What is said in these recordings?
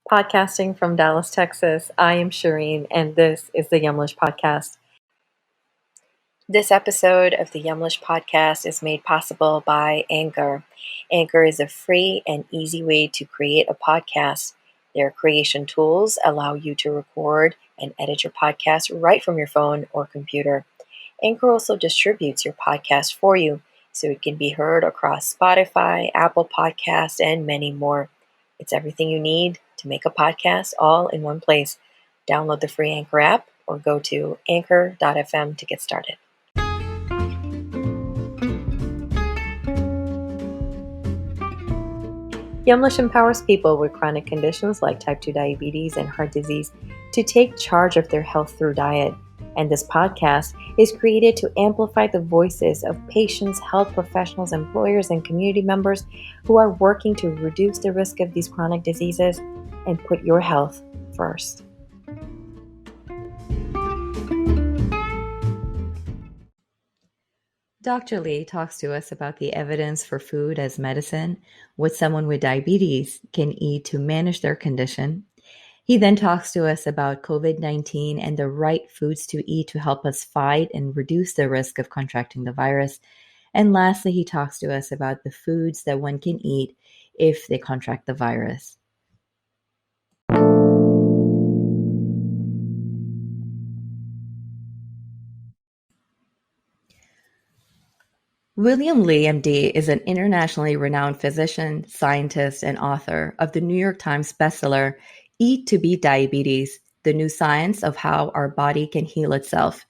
Podcasting from Dallas, Texas. I am Shireen, and this is the Yumlish Podcast. This episode of the Yumlish Podcast is made possible by Anchor. Anchor is a free and easy way to create a podcast. Their creation tools allow you to record and edit your podcast right from your phone or computer. Anchor also distributes your podcast for you, so it can be heard across Spotify, Apple Podcasts, and many more. It's everything you need to make a podcast all in one place. Download the free Anchor app or go to anchor.fm to get started. Yumlish empowers people with chronic conditions like type 2 diabetes and heart disease to take charge of their health through diet. And this podcast is created to amplify the voices of patients, health professionals, employers, and community members who are working to reduce the risk of these chronic diseases and put your health first. Dr. Lee talks to us about the evidence for food as medicine, what someone with diabetes can eat to manage their condition. He then talks to us about COVID-19 and the right foods to eat to help us fight and reduce the risk of contracting the virus. And lastly, he talks to us about the foods that one can eat if they contract the virus. William Lee, MD, is an internationally renowned physician, scientist, and author of the New York Times bestseller, Eat to Beat Diabetes, The New Science of How Our Body Can Heal Itself.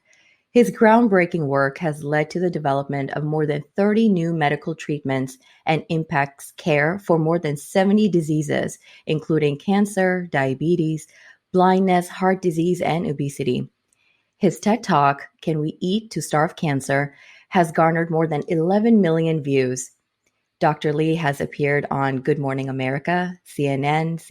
His groundbreaking work has led to the development of more than 30 new medical treatments and impacts care for more than 70 diseases, including cancer, diabetes, blindness, heart disease, and obesity. His TED Talk, Can We Eat to Starve Cancer?, has garnered more than 11 million views. Dr. Lee has appeared on Good Morning America, CNN,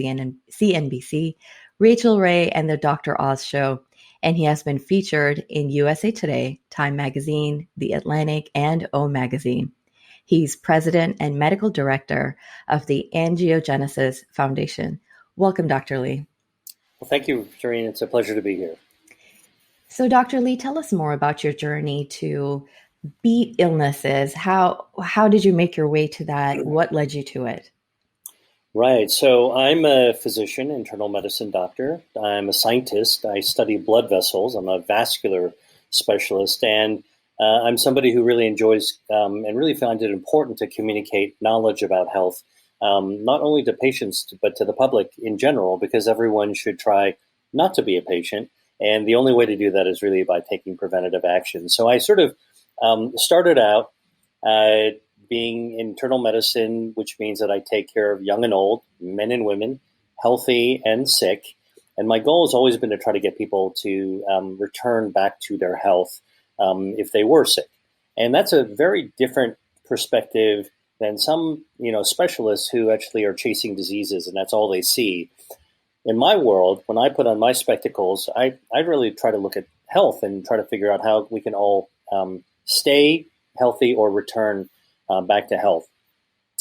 CNBC, Rachael Ray, and The Dr. Oz Show, and he has been featured in USA Today, Time Magazine, The Atlantic, and O Magazine. He's president and medical director of the Angiogenesis Foundation. Welcome, Dr. Lee. Well, thank you, Shireen. It's a pleasure to be here. So, Dr. Lee, tell us more about your journey to beat illnesses. How did you make your way to that? What led you to it? Right. So I'm a physician, internal medicine doctor. I'm a scientist. I study blood vessels. I'm a vascular specialist. And I'm somebody who really enjoys and really finds it important to communicate knowledge about health, not only to patients, but to the public in general, because everyone should try not to be a patient. And the only way to do that is really by taking preventative action. So I sort of started out being internal medicine, which means that I take care of young and old, men and women, healthy and sick. And my goal has always been to try to get people to return back to their health if they were sick. And that's a very different perspective than some, specialists who actually are chasing diseases, and that's all they see. In my world, when I put on my spectacles, I really try to look at health and try to figure out how we can all stay healthy or return back to health.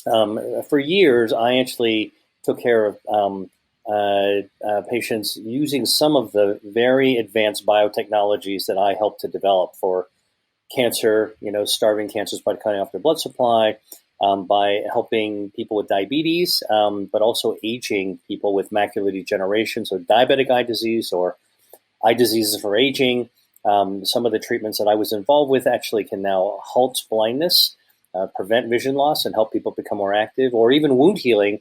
For years, I actually took care of patients using some of the very advanced biotechnologies that I helped to develop for cancer, starving cancers by cutting off their blood supply, by helping people with diabetes, but also aging people with macular degeneration, so diabetic eye disease or eye diseases for aging. Some of the treatments that I was involved with actually can now halt blindness, prevent vision loss, and help people become more active, or even wound healing,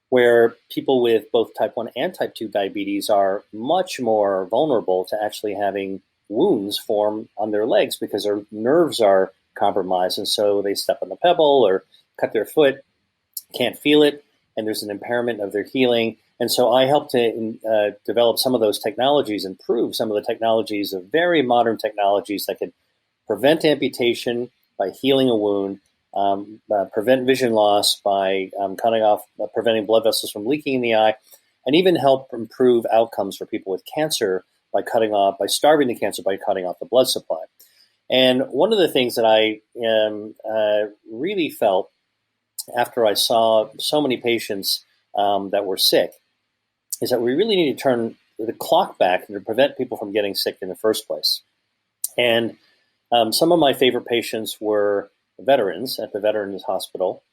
where people with both type 1 and type 2 diabetes are much more vulnerable to actually having wounds form on their legs because their nerves are compromised. And so they step on the pebble or cut their foot, can't feel it, and there's an impairment of their healing. And so I helped to develop some of those technologies, improve some of the technologies of very modern technologies that could prevent amputation by healing a wound, prevent vision loss by preventing blood vessels from leaking in the eye, and even help improve outcomes for people with cancer by starving the cancer by cutting off the blood supply. And one of the things that I really felt after I saw so many patients that were sick is that we really need to turn the clock back to prevent people from getting sick in the first place. And some of my favorite patients were veterans at the Veterans Hospital.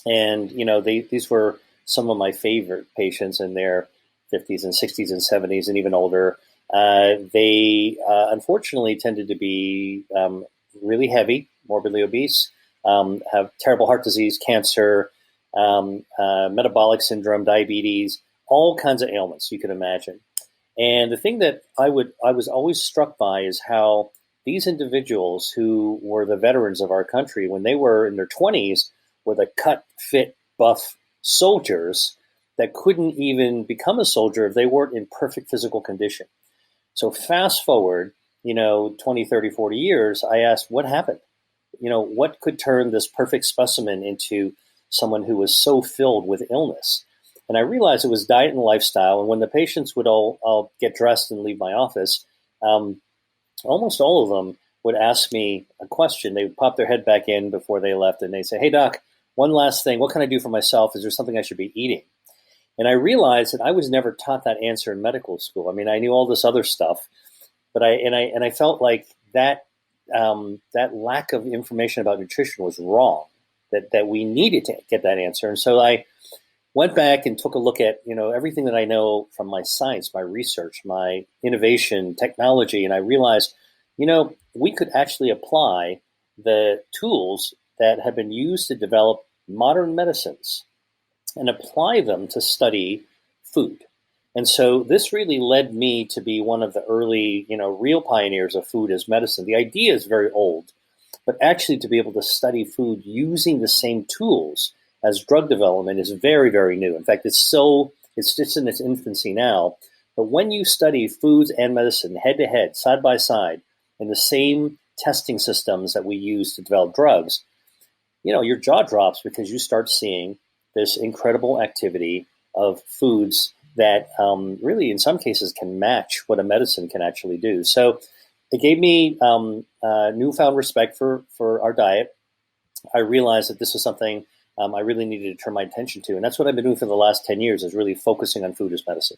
And, these were some of my favorite patients in their 50s and 60s and 70s and even older. They unfortunately tended to be really heavy, morbidly obese, have terrible heart disease, cancer, metabolic syndrome, diabetes, all kinds of ailments you could imagine. And the thing that I was always struck by is how these individuals who were the veterans of our country, when they were in their 20s, were the cut, fit, buff soldiers that couldn't even become a soldier if they weren't in perfect physical condition. So fast forward, 20, 30, 40 years, I asked, what happened? What could turn this perfect specimen into someone who was so filled with illness? And I realized it was diet and lifestyle. And when the patients would all get dressed and leave my office, almost all of them would ask me a question. They would pop their head back in before they left, and they'd say, "Hey, doc, one last thing. What can I do for myself? Is there something I should be eating?" And I realized that I was never taught that answer in medical school. I mean, I knew all this other stuff, but I felt like that lack of information about nutrition was wrong. That we needed to get that answer, and so I went back and took a look at everything that I know from my science, my research, my innovation, technology, and I realized we could actually apply the tools that have been used to develop modern medicines and apply them to study food. And so this really led me to be one of the early, real pioneers of food as medicine. The idea is very old, but actually to be able to study food using the same tools as drug development is very, very new. In fact, it's just in its infancy now. But when you study foods and medicine head to head, side by side, in the same testing systems that we use to develop drugs, your jaw drops because you start seeing this incredible activity of foods that really, in some cases, can match what a medicine can actually do. So it gave me newfound respect for our diet. I realized that this was something I really needed to turn my attention to. And that's what I've been doing for the last 10 years, is really focusing on food as medicine.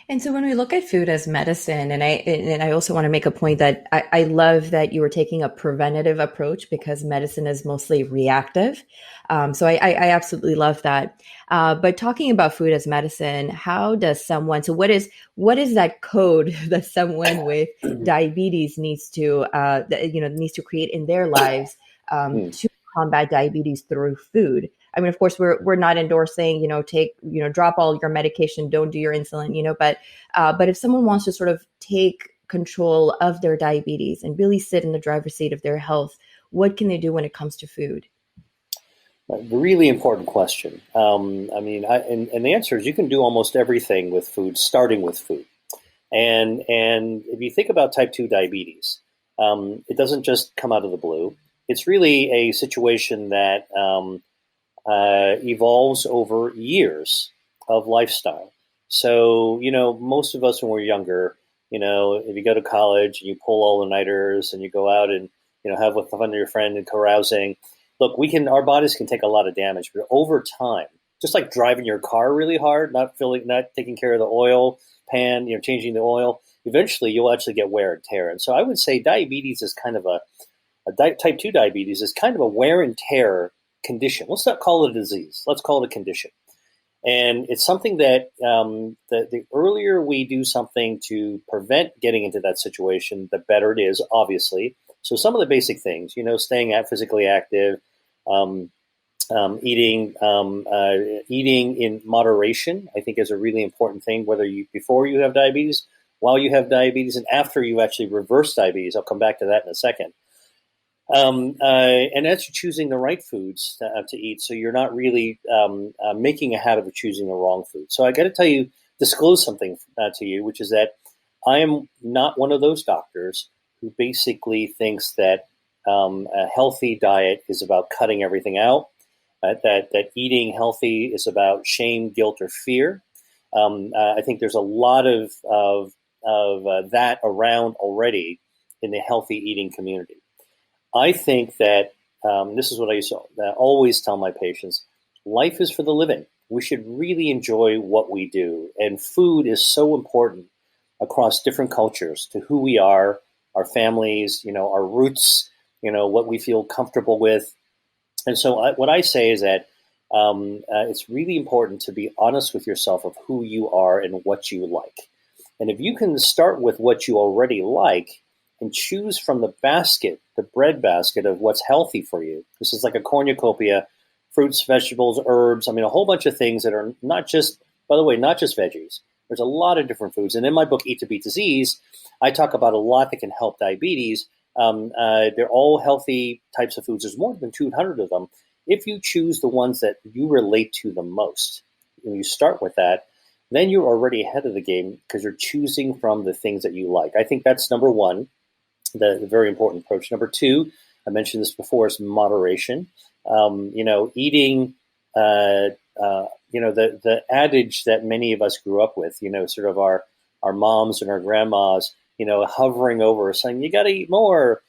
And so when we look at food as medicine, and I also want to make a point that I love that you were taking a preventative approach, because medicine is mostly reactive. So I absolutely love that. But talking about food as medicine, how does someone, so what is that code that someone with diabetes needs to create in their lives to combat diabetes through food? I mean, of course, we're not endorsing, drop all your medication, don't do your insulin, but if someone wants to sort of take control of their diabetes and really sit in the driver's seat of their health, what can they do when it comes to food? A really important question. And the answer is you can do almost everything with food, starting with food. And if you think about type 2 diabetes, it doesn't just come out of the blue. It's really a situation that evolves over years of lifestyle. So, most of us when we're younger, if you go to college and you pull all-nighters and you go out and, have with fun with your friend and carousing, look, our bodies can take a lot of damage, but over time, just like driving your car really hard, not taking care of the oil pan, changing the oil, eventually you'll actually get wear and tear. And so I would say diabetes is kind of type 2 diabetes is kind of a wear and tear condition. Let's not call it a disease. Let's call it a condition. And it's something that the earlier we do something to prevent getting into that situation, the better it is, obviously. So some of the basic things, staying physically active, eating in moderation, I think is a really important thing, whether before you have diabetes, while you have diabetes, and after you actually reverse diabetes. I'll come back to that in a second. And that's choosing the right foods to eat, so you're not really making a habit of choosing the wrong food. So I got to disclose something to you, which is that I am not one of those doctors who basically thinks that a healthy diet is about cutting everything out, that eating healthy is about shame, guilt, or fear. I think there's a lot of that around already in the healthy eating community. I think that this is what I used to always tell my patients: life is for the living. we should really enjoy what we do. And food is so important across different cultures to who we are, our families, our roots, what we feel comfortable with. And so what I say is that it's really important to be honest with yourself of who you are and what you like. And if you can start with what you already like and choose from the basket, the bread basket of what's healthy for you. This is like a cornucopia, fruits, vegetables, herbs. I mean, a whole bunch of things that are not just, by the way, not just veggies. There's a lot of different foods. And in my book, Eat to Beat Disease, I talk about a lot that can help diabetes. They're all healthy types of foods. There's more than 200 of them. If you choose the ones that you relate to the most, and you start with that, then you're already ahead of the game because you're choosing from the things that you like. I think that's number one, the very important approach. Number two, I mentioned this before, is moderation. Eating, the adage that many of us grew up with, sort of our moms and our grandmas, hovering over us saying, you got to eat more,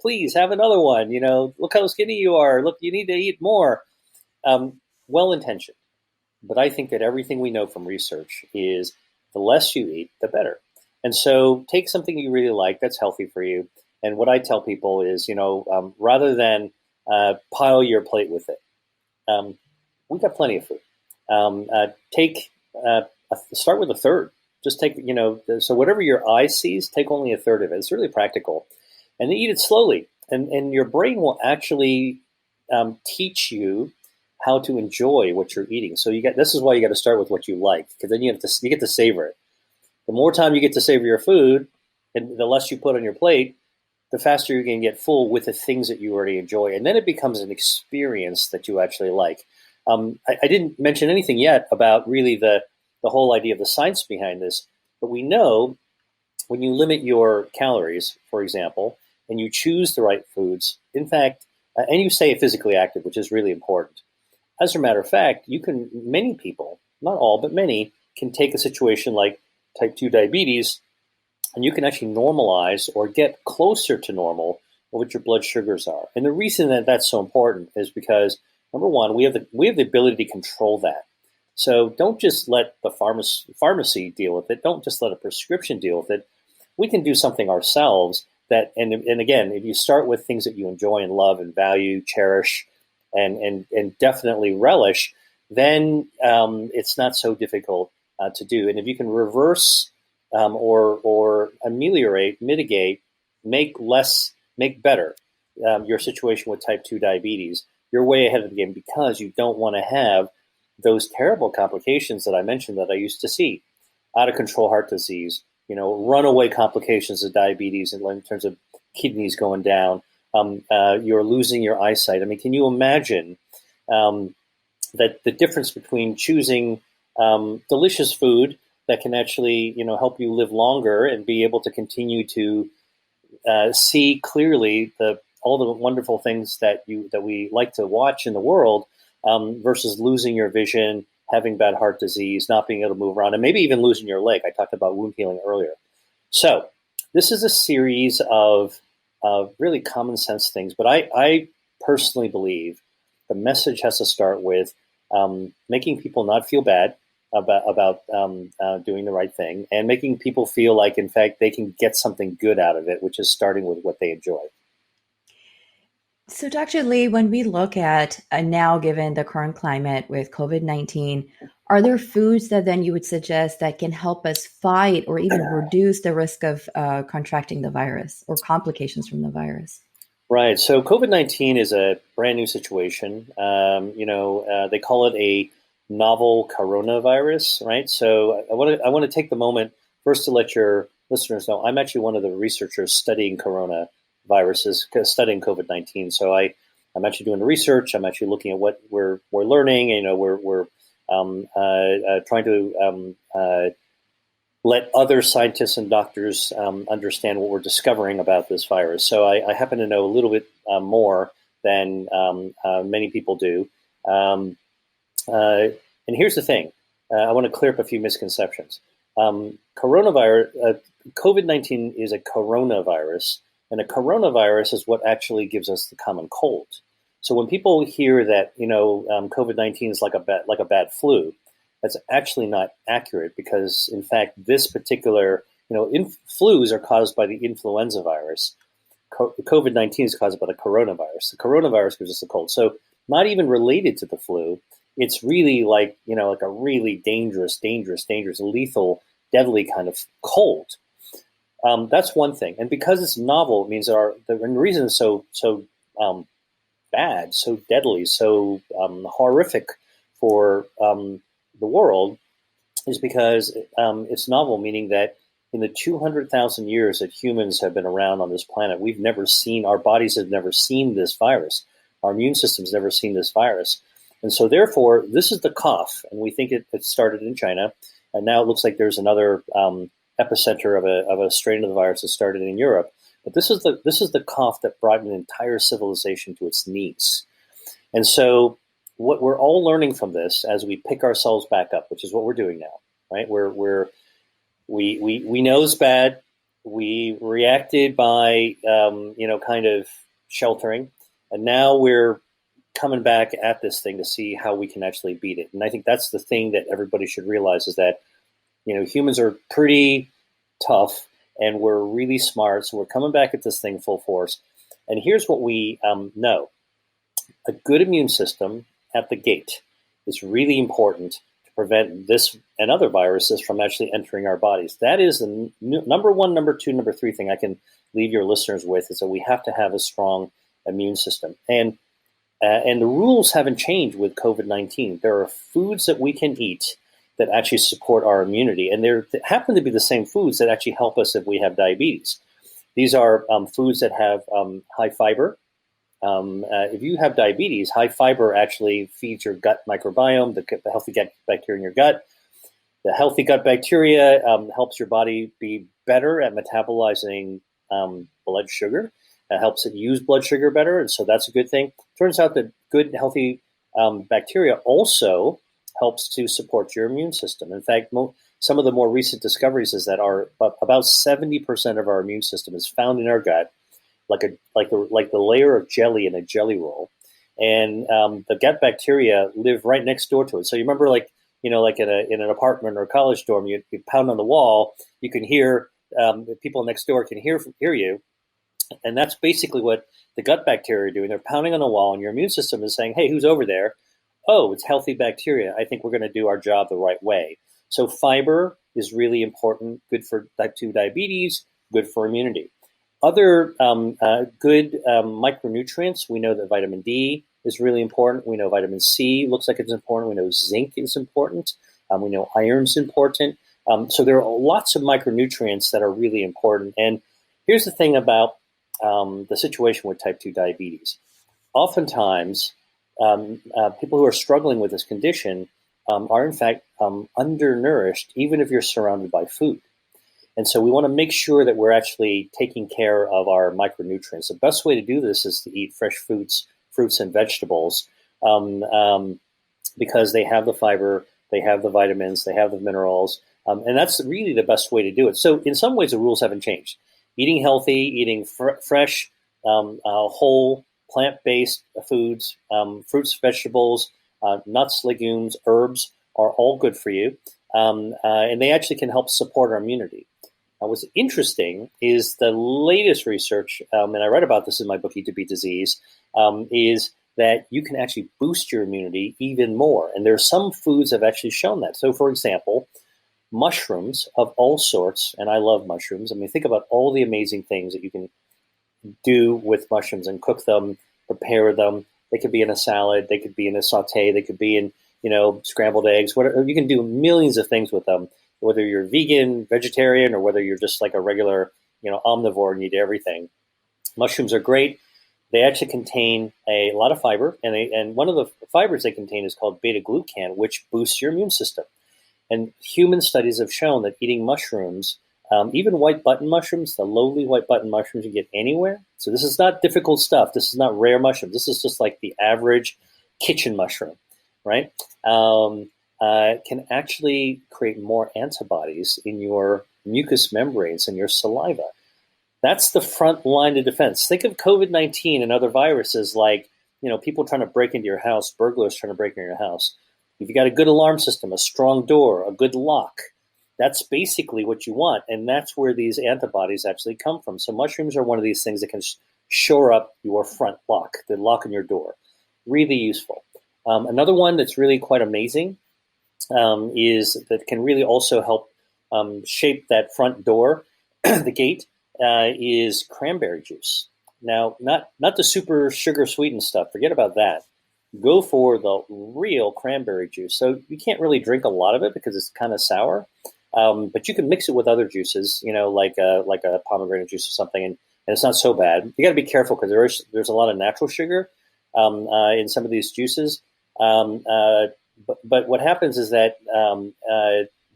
please have another one, look how skinny you are. Look, you need to eat more. Well-intentioned. But I think that everything we know from research is the less you eat, the better. And so take something you really like that's healthy for you. And what I tell people is, rather than pile your plate with it, we got plenty of food. Start with a third. Just take, so whatever your eye sees, take only a third of it. It's really practical. And then eat it slowly. And your brain will actually teach you how to enjoy what you're eating. So this is why you got to start with what you like, because then you get to savor it. The more time you get to savor your food, and the less you put on your plate, the faster you're going to get full with the things that you already enjoy. And then it becomes an experience that you actually like. I didn't mention anything yet about really the whole idea of the science behind this, but we know when you limit your calories, for example, and you choose the right foods, in fact, and you stay physically active, which is really important. As a matter of fact, many people, not all, but many, can take a situation like type 2 diabetes, and you can actually normalize or get closer to normal what your blood sugars are. And the reason that that's so important is because, number one, we have the ability to control that. So don't just let the pharmacy deal with it. Don't just let a prescription deal with it. We can do something ourselves that, and again, if you start with things that you enjoy and love and value, cherish, and definitely relish, then it's not so difficult to do. And if you can reverse or ameliorate, mitigate, make better your situation with type 2 diabetes, you're way ahead of the game because you don't want to have those terrible complications that I mentioned that I used to see. Out of control heart disease, runaway complications of diabetes in terms of kidneys going down. You're losing your eyesight. I mean, can you imagine that the difference between choosing delicious food that can actually, help you live longer and be able to continue to see clearly all the wonderful things that we like to watch in the world, versus losing your vision, having bad heart disease, not being able to move around, and maybe even losing your leg. I talked about wound healing earlier. So this is a series of really common sense things, but I personally believe the message has to start with making people not feel bad about doing the right thing, and making people feel like, in fact, they can get something good out of it, which is starting with what they enjoy. So, Dr. Lee, when we look at now, given the current climate with COVID-19, are there foods that then you would suggest that can help us fight or even reduce the risk of contracting the virus or complications from the virus? Right. So COVID-19 is a brand new situation. They call it a novel coronavirus, right? So I want to take the moment first to let your listeners know I'm actually one of the researchers studying coronaviruses, studying COVID-19. So I'm actually doing the research. I'm actually looking at what we're learning. We're trying to let other scientists and doctors understand what we're discovering about this virus. So I happen to know a little bit more than many people do. And here's the thing. I want to clear up a few misconceptions. COVID-19 is a coronavirus, and a coronavirus is what actually gives us the common cold. So when people hear that, COVID-19 is like a bad flu, that's actually not accurate, because in fact, this particular, flus are caused by the influenza virus. COVID-19 is caused by the coronavirus. The coronavirus gives us a cold. So not even related to the flu. It's really like a really dangerous, lethal, deadly kind of cold. That's one thing. And because it's novel, it means and the reason it's so bad, so deadly, so horrific for the world is because it's novel, meaning that in the 200,000 years that humans have been around on this planet, our bodies have never seen this virus. Our immune system's never seen this virus. And so therefore, this is the cough, and we think it started in China, and now it looks like there's another epicenter of a strain of the virus that started in Europe. But this is the cough that brought an entire civilization to its knees. And so what we're all learning from this as we pick ourselves back up, which is what we're doing now, right? We know it's bad. We reacted by kind of sheltering, and now we're coming back at this thing to see how we can actually beat it. And I think that's the thing that everybody should realize, is that humans are pretty tough and we're really smart. So we're coming back at this thing full force. And here's what we know. A good immune system at the gate is really important to prevent this and other viruses from actually entering our bodies. That is the number one, number two, number three thing I can leave your listeners with, is that we have to have a strong immune system. And the rules haven't changed with COVID-19. There are foods that we can eat that actually support our immunity. And they happen to be the same foods that actually help us if we have diabetes. These are foods that have high fiber. If you have diabetes, high fiber actually feeds your gut microbiome, the healthy gut bacteria in your gut. The healthy gut bacteria helps your body be better at metabolizing blood sugar. It helps it use blood sugar better, and so that's a good thing. Turns out that good, healthy bacteria also helps to support your immune system. In fact, some of the more recent discoveries is that about 70% of our immune system is found in our gut, like the layer of jelly in a jelly roll, and the gut bacteria live right next door to it. So you remember, like in an apartment or a college dorm, you pound on the wall, you can hear the people next door can hear you, and that's basically what the gut bacteria are doing. They're pounding on the wall, and your immune system is saying, "Hey, who's over there? Oh, it's healthy bacteria. I think we're going to do our job the right way." So fiber is really important, good for type 2 diabetes, good for immunity. Other good micronutrients, we know that vitamin D is really important. We know vitamin C looks like it's important. We know zinc is important. We know iron's important. So there are lots of micronutrients that are really important. And here's the thing about the situation with type 2 diabetes. Oftentimes, people who are struggling with this condition are in fact undernourished, even if you're surrounded by food. And so we want to make sure that we're actually taking care of our micronutrients. The best way to do this is to eat fresh fruits and vegetables, because they have the fiber, they have the vitamins, they have the minerals, and that's really the best way to do it. So in some ways, the rules haven't changed. Eating healthy, eating fresh, whole, plant-based foods, fruits, vegetables, nuts, legumes, herbs are all good for you, and they actually can help support our immunity. What's interesting is the latest research, and I read about this in my book, Eat to Beat Disease, is that you can actually boost your immunity even more. And there are some foods that have actually shown that. So, for example, mushrooms of all sorts, and I love mushrooms. I mean, think about all the amazing things that you can do with mushrooms and cook them, prepare them. They could be in a salad, they could be in a saute, they could be in, scrambled eggs, whatever. You can do millions of things with them, whether you're vegan, vegetarian, or whether you're just like a regular, omnivore and eat everything. Mushrooms are great. They actually contain a lot of fiber, and one of the fibers they contain is called beta-glucan, which boosts your immune system. And human studies have shown that eating mushrooms, even white button mushrooms, the lowly white button mushrooms you get anywhere. So this is not difficult stuff. This is not rare mushroom. This is just like the average kitchen mushroom, right? Can actually create more antibodies in your mucous membranes and your saliva. That's the front line of defense. Think of COVID-19 and other viruses like people trying to break into your house, burglars trying to break into your house. If you got a good alarm system, a strong door, a good lock, that's basically what you want. And that's where these antibodies actually come from. So mushrooms are one of these things that can shore up your front lock, the lock on your door. Really useful. Another one that's really quite amazing is that can really also help shape that front door, the gate, is cranberry juice. Now, not the super sugar sweetened stuff. Forget about that. Go for the real cranberry juice. So you can't really drink a lot of it because it's kind of sour, but you can mix it with other juices, like a pomegranate juice or something, and it's not so bad. You got to be careful because there's a lot of natural sugar in some of these juices. But what happens is that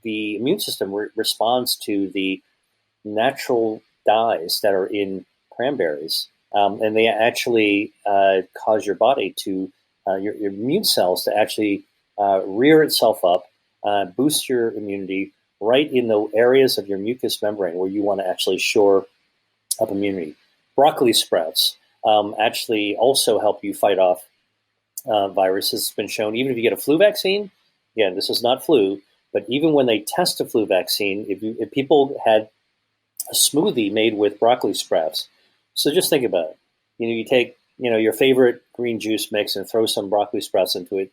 the immune system responds to the natural dyes that are in cranberries, and they actually cause your body to your immune cells to actually rear itself up, boost your immunity right in the areas of your mucous membrane where you want to actually shore up immunity. Broccoli sprouts actually also help you fight off viruses. It's been shown even if you get a flu vaccine. Again, this is not flu, but even when they test a flu vaccine, if people had a smoothie made with broccoli sprouts, so just think about it. You take your favorite green juice mix and throw some broccoli sprouts into it.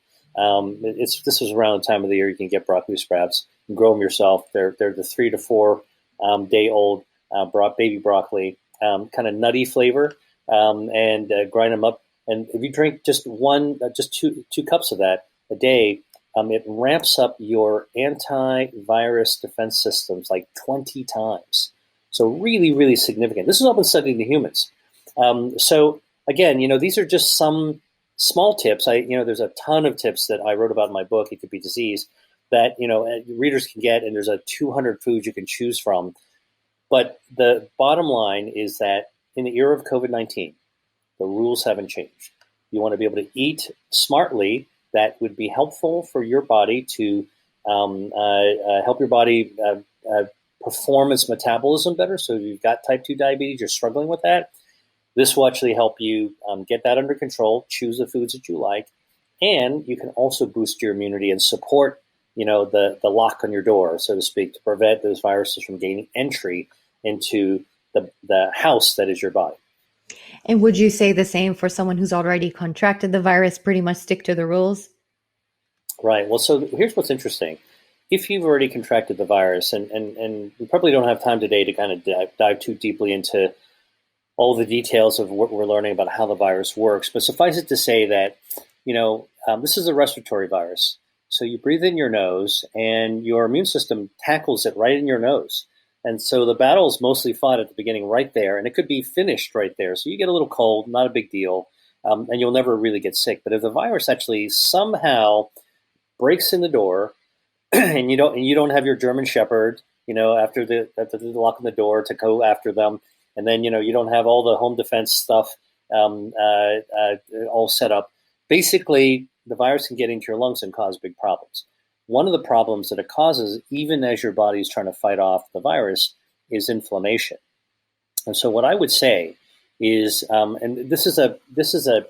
This is around the time of the year you can get broccoli sprouts. You can grow them yourself. They're the 3 to 4 day old baby broccoli, kind of nutty flavor, and grind them up. And if you drink just two cups of that a day, it ramps up your antivirus defense systems like 20 times. So really, really significant. This has all been studied in humans. So again, these are just some small tips. There's a ton of tips that I wrote about in my book, It Could Be Disease, that, readers can get, and there's 200 foods you can choose from. But the bottom line is that in the era of COVID-19, the rules haven't changed. You want to be able to eat smartly. That would be helpful for your body to help your body perform its metabolism better. So if you've got type 2 diabetes, you're struggling with that, this will actually help you get that under control, choose the foods that you like, and you can also boost your immunity and support, the lock on your door, so to speak, to prevent those viruses from gaining entry into the house that is your body. And would you say the same for someone who's already contracted the virus, pretty much stick to the rules? Right. Well, so here's what's interesting. If you've already contracted the virus, and we probably don't have time today to kind of dive too deeply into all the details of what we're learning about how the virus works, but suffice it to say that, this is a respiratory virus. So you breathe in your nose, and your immune system tackles it right in your nose. And so the battle is mostly fought at the beginning right there, and it could be finished right there. So you get a little cold, not a big deal, and you'll never really get sick. But if the virus actually somehow breaks in the door, and you don't have your German Shepherd, after the lock on the door to go after them, and then you don't have all the home defense stuff all set up. Basically, the virus can get into your lungs and cause big problems. One of the problems that it causes, even as your body is trying to fight off the virus, is inflammation. And so, what I would say is, and this is a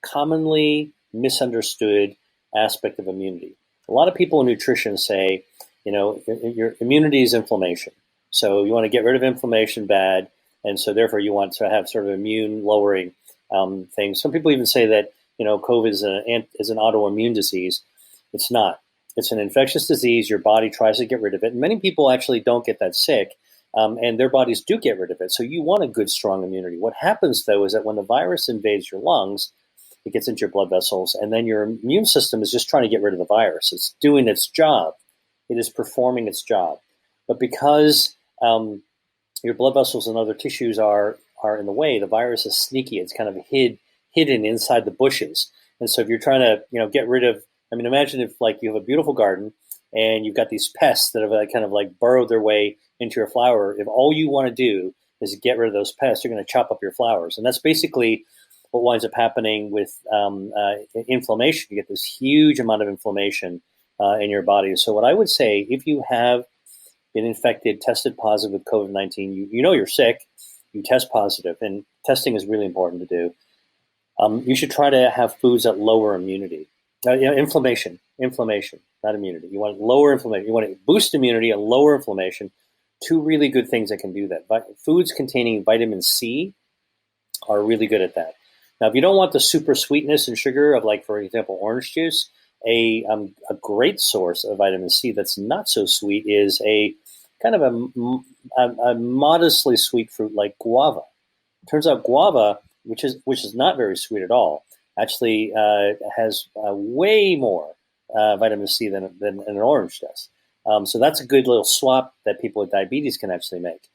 commonly misunderstood aspect of immunity. A lot of people in nutrition say, your immunity is inflammation. So you want to get rid of inflammation bad, and so therefore you want to have sort of immune lowering things. Some people even say that COVID is an autoimmune disease. It's not. It's an infectious disease. Your body tries to get rid of it. And many people actually don't get that sick, and their bodies do get rid of it. So you want a good, strong immunity. What happens, though, is that when the virus invades your lungs, it gets into your blood vessels, and then your immune system is just trying to get rid of the virus. It's doing its job. It is performing its job. But because your blood vessels and other tissues are in the way, the virus is sneaky. It's kind of hidden inside the bushes. And so if you're trying to get rid of, imagine if you have a beautiful garden and you've got these pests that have kind of burrowed their way into your flower. If all you want to do is get rid of those pests, you're going to chop up your flowers. And that's basically what winds up happening with inflammation. You get this huge amount of inflammation in your body. So what I would say, if you have been infected, tested positive with COVID-19, you know you're sick, you test positive, and testing is really important to do. You should try to have foods that lower immunity. Inflammation, not immunity. You want to lower inflammation. You want to boost immunity and lower inflammation. Two really good things that can do that. Foods containing vitamin C are really good at that. Now, if you don't want the super sweetness and sugar of, like, for example, orange juice, a great source of vitamin C that's not so sweet is a kind of a modestly sweet fruit like guava. It turns out guava, which is not very sweet at all, actually has way more vitamin C than an orange does. So that's a good little swap that people with diabetes can actually make.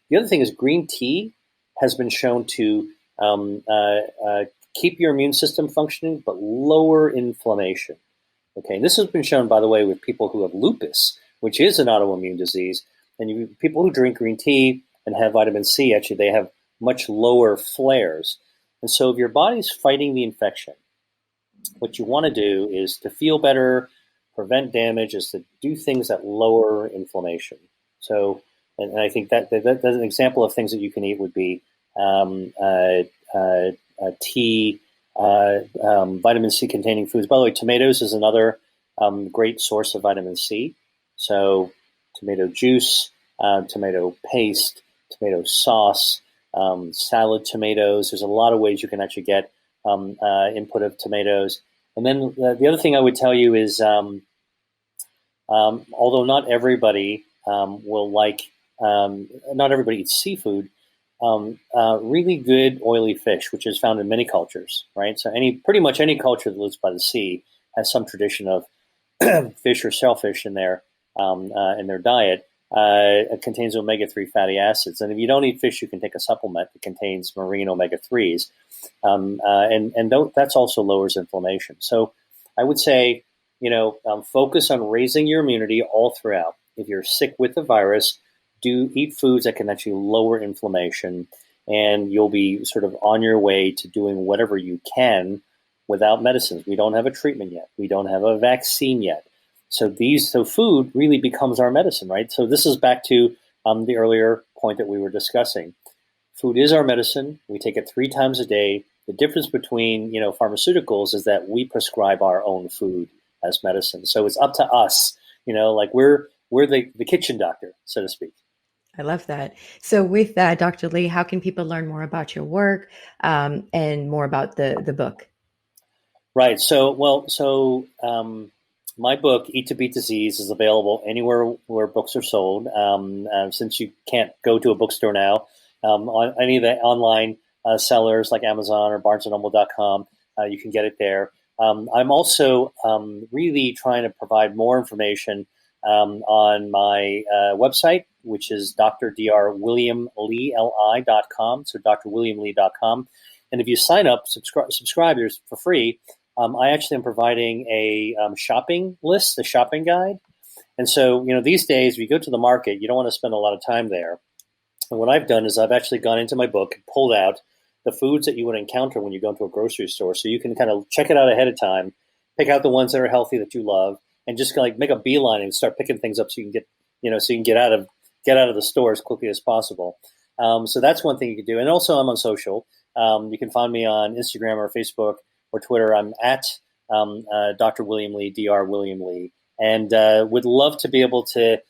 The other thing is green tea has been shown to keep your immune system functioning, but lower inflammation. Okay, this has been shown, by the way, with people who have lupus, which is an autoimmune disease. And people who drink green tea and have vitamin C, actually, they have much lower flares. And so if your body's fighting the infection, what you want to do is to feel better, prevent damage, is to do things that lower inflammation. So, and I think that's an example of things that you can eat would be tea, vitamin C containing foods. By the way, tomatoes is another great source of vitamin C. So tomato juice, tomato paste, tomato sauce, salad tomatoes. There's a lot of ways you can actually get input of tomatoes. And then the other thing I would tell you is, although not everybody not everybody eats seafood, really good oily fish, which is found in many cultures, right? So pretty much any culture that lives by the sea has some tradition of fish or shellfish in their diet. It contains omega-3 fatty acids. And if you don't eat fish, you can take a supplement that contains marine omega-3s. That's also lowers inflammation. So I would say, focus on raising your immunity all throughout. If you're sick with the virus, do eat foods that can actually lower inflammation, and you'll be sort of on your way to doing whatever you can without medicines. We don't have a treatment yet. We don't have a vaccine yet. So food really becomes our medicine, right? So this is back to the earlier point that we were discussing. Food is our medicine. We take it 3 times a day. The difference between, pharmaceuticals is that we prescribe our own food as medicine. So it's up to us, like we're the kitchen doctor, so to speak. I love that. So with that, Dr. Lee, how can people learn more about your work and more about the book? Right. So my book, Eat to Beat Disease, is available anywhere where books are sold. Since you can't go to a bookstore now, on any of the online sellers like Amazon or BarnesandNoble.com, you can get it there. I'm also really trying to provide more information on my website, which is drwilliamlee.com. So drwilliamlee.com. And if you sign up, subscribe, there's for free. I actually am providing a shopping list, a shopping guide. And so, these days, if you go to the market, you don't want to spend a lot of time there. And what I've done is I've actually gone into my book and pulled out the foods that you would encounter when you go into a grocery store. So you can kind of check it out ahead of time, pick out the ones that are healthy that you love, and just kind of make a beeline and start picking things up so you can get out of the store as quickly as possible. So that's one thing you can do. And also, I'm on social. You can find me on Instagram or Facebook or Twitter. I'm at Dr. William Lee, Dr. William Lee, and would love to be able to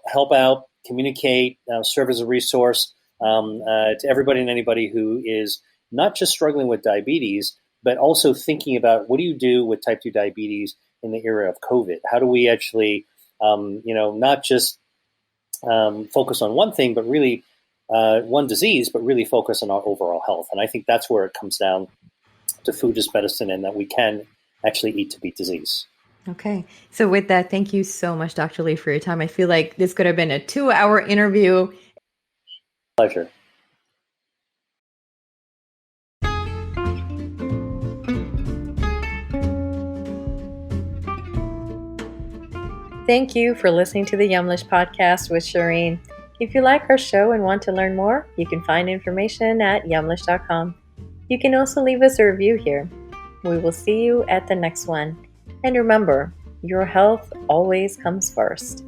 help out, communicate, serve as a resource to everybody and anybody who is not just struggling with diabetes, but also thinking about what do you do with type 2 diabetes in the era of COVID? How do we actually, not just focus on one thing, but really one disease, but really focus on our overall health? And I think that's where it comes down to food as medicine, and that we can actually eat to beat disease. Okay. So with that, thank you so much, Dr. Lee, for your time. I feel like this could have been a 2-hour interview. Pleasure. Thank you for listening to the Yumlish podcast with Shireen. If you like our show and want to learn more, you can find information at yumlish.com. You can also leave us a review here. We will see you at the next one. And remember, your health always comes first.